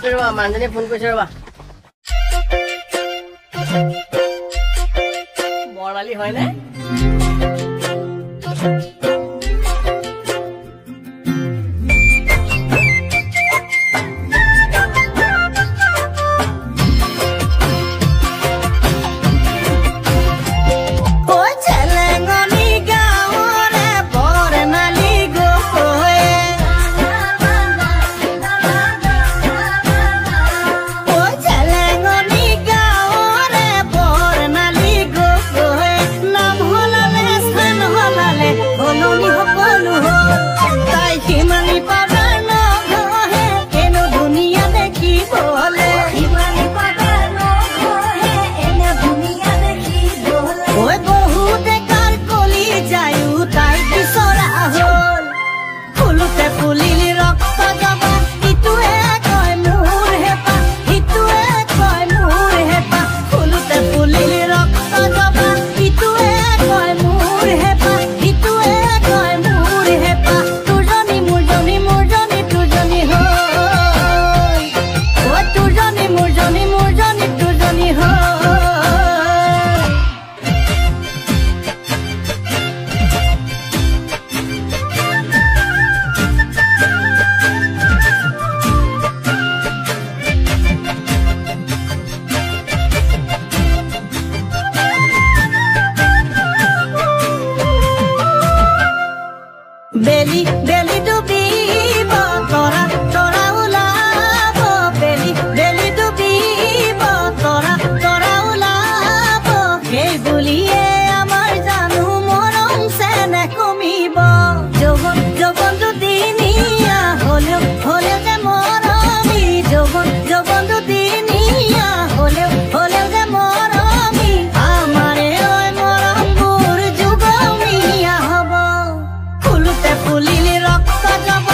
আছে ৰবা মানুহজনে ফোন কৰিছে ৰবা বৰ্ণালী হয় নে বেলি বেলি ডুবিব তৰা তৰা ওলাব বেলি বেলি ডুবিব তৰা তৰা ওলাব সেই বুলিয়ে আমাৰ জানো মৰম চেনেহ কমিব যৌৱন যৌৱন দুদিনীয়া হ'লেও হ'লেও যে মৰমী যৌৱন যৌৱন দুদিনীয়া হ'লেও হ'লেও যে মৰমী আমাৰে ঐ মৰমবোৰ যুগমীয়া হ'ব ফুলিলে ৰক্ত যাব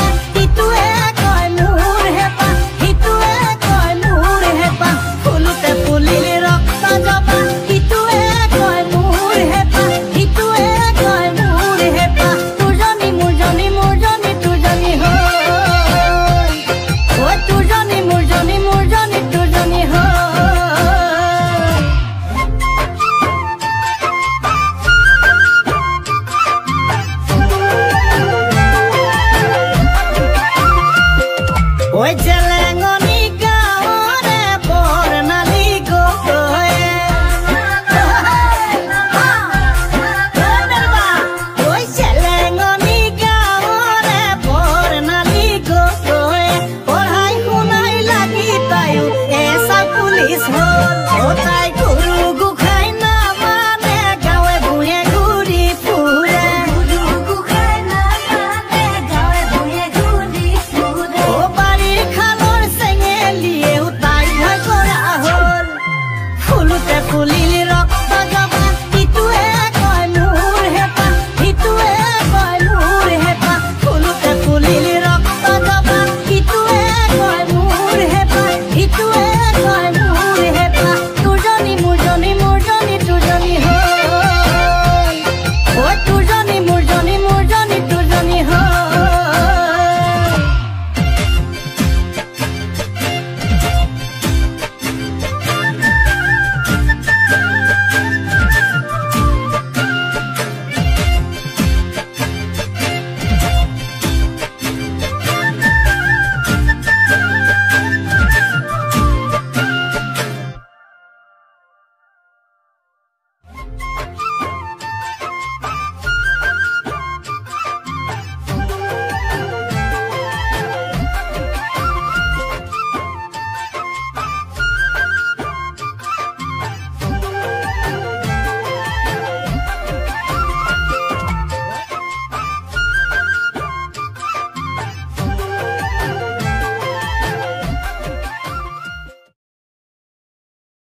ইটোৱে কয় মোৰ হেঁপাহ ইটোৱে কয় মোৰ হেঁপাহ ফুলোতে ফুলিলে ৰক্ত যাব ইটোৱে কয় মোৰ হেঁপাহ ইটোৱে কয় মোৰ হেঁপাহ তোৰজনী মোৰজনী মোৰজনী তোৰজনী হয় ঐ তোৰজনী মোৰজনী মোৰজনী তোৰজনী হয় ওই